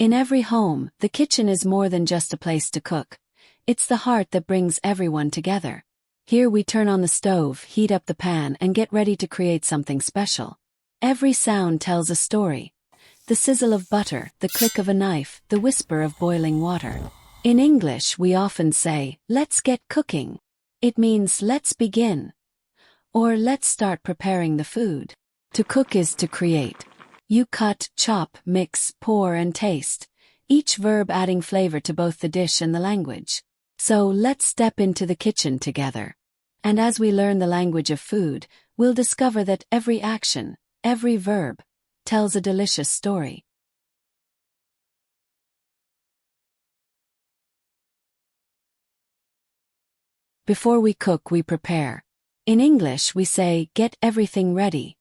In every home, the kitchen is more than just a place to cook. It's the heart that brings everyone together. Here we turn on the stove, heat up the pan, and get ready to create something special. Every sound tells a story. The sizzle of butter, the click of a knife, the whisper of boiling water. In English, we often say, "Let's get cooking." It means let's begin. Or let's start preparing the food. To cook is to create. You cut, chop, mix, pour, and taste, each verb adding flavor to both the dish and the language. So let's step into the kitchen together. And as we learn the language of food, we'll discover that every action, every verb, tells a delicious story. Before we cook, we prepare. In English, we say, "Get everything ready,"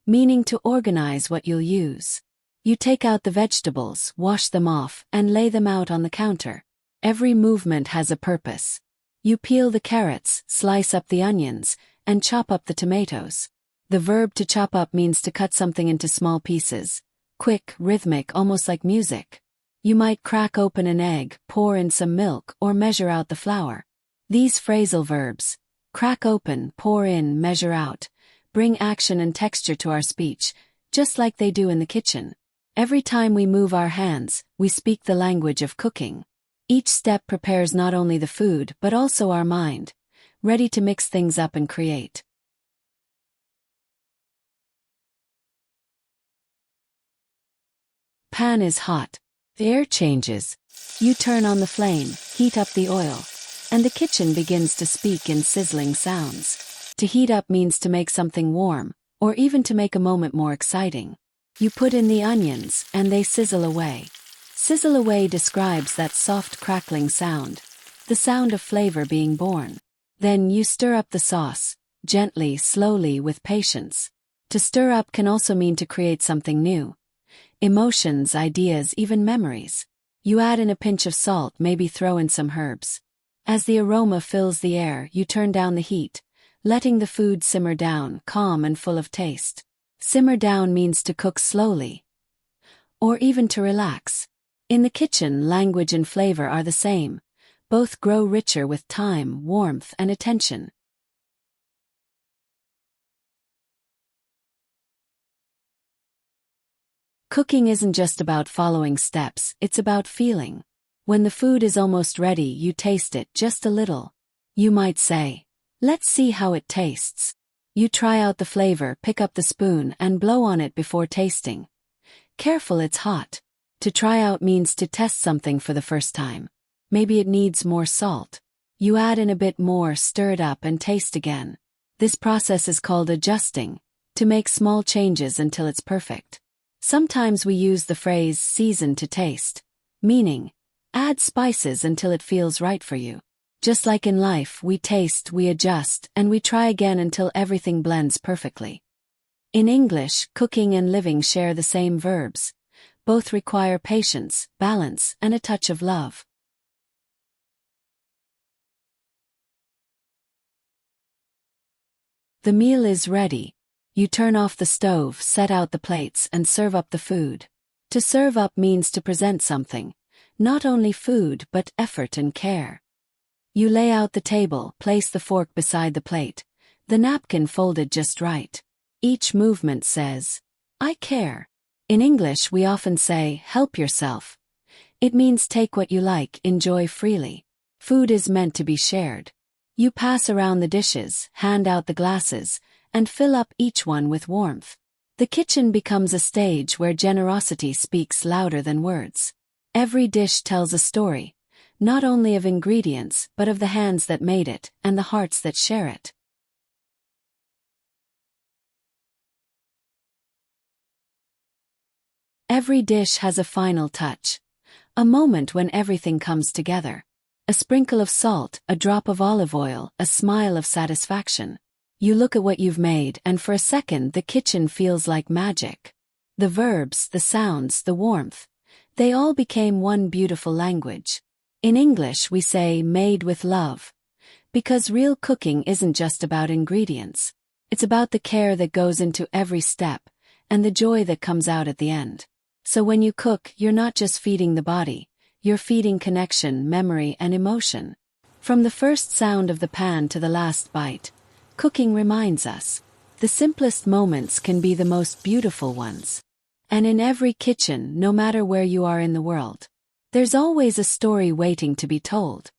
meaning to organize what you'll use. You take out the vegetables, wash them off, and lay them out on the counter. Every movement has a purpose. You peel the carrots, slice up the onions, and chop up the tomatoes. The verb to chop up means to cut something into small pieces. Quick, rhythmic, almost like music. You might crack open an egg, pour in some milk, or measure out the flour. These phrasal verbs, crack open, pour in, measure out, bring action and texture to our speech, just like they do in the kitchen. Every time we move our hands, we speak the language of cooking. Each step prepares not only the food but also our mind, ready to mix things up and create. Pan is hot. The air changes. You turn on the flame, heat up the oil, and the kitchen begins to speak in sizzling sounds. To heat up means to make something warm, or even to make a moment more exciting. You put in the onions, and they sizzle away. Sizzle away describes that soft crackling sound, the sound of flavor being born. Then you stir up the sauce, gently, slowly, with patience. To stir up can also mean to create something new. Emotions, ideas, even memories. You add in a pinch of salt, maybe throw in some herbs. As the aroma fills the air, you turn down the heat, letting the food simmer down, calm and full of taste. Simmer down means to cook slowly, or even to relax. In the kitchen, language and flavor are the same. Both grow richer with time, warmth, and attention. Cooking isn't just about following steps, it's about feeling. When the food is almost ready, you taste it just a little. You might say, "Let's see how it tastes." You try out the flavor, pick up the spoon, and blow on it before tasting. Careful, it's hot. To try out means to test something for the first time. Maybe it needs more salt. You add in a bit more, stir it up, and taste again. This process is called adjusting, to make small changes until it's perfect. Sometimes we use the phrase "season to taste," meaning, add spices until it feels right for you. Just like in life, we taste, we adjust, and we try again until everything blends perfectly. In English, cooking and living share the same verbs. Both require patience, balance, and a touch of love. The meal is ready. You turn off the stove, set out the plates, and serve up the food. To serve up means to present something, not only food but effort and care. You lay out the table, place the fork beside the plate, the napkin folded just right. Each movement says, "I care." In English, we often say, "Help yourself." It means take what you like, enjoy freely. Food is meant to be shared. You pass around the dishes, hand out the glasses, and fill up each one with warmth. The kitchen becomes a stage where generosity speaks louder than words. Every dish tells a story, not only of ingredients but of the hands that made it and the hearts that share it. Every dish has a final touch, a moment when everything comes together. A sprinkle of salt, a drop of olive oil, a smile of satisfaction. You look at what you've made, and for a second the kitchen feels like magic. The verbs, the sounds, the warmth, they all became one beautiful language. In English we say "made with love," because real cooking isn't just about ingredients. It's about the care that goes into every step, and the joy that comes out at the end. So when you cook, you're not just feeding the body, you're feeding connection, memory, and emotion. From the first sound of the pan to the last bite, cooking reminds us, the simplest moments can be the most beautiful ones. And in every kitchen, no matter where you are in the world, there's always a story waiting to be told.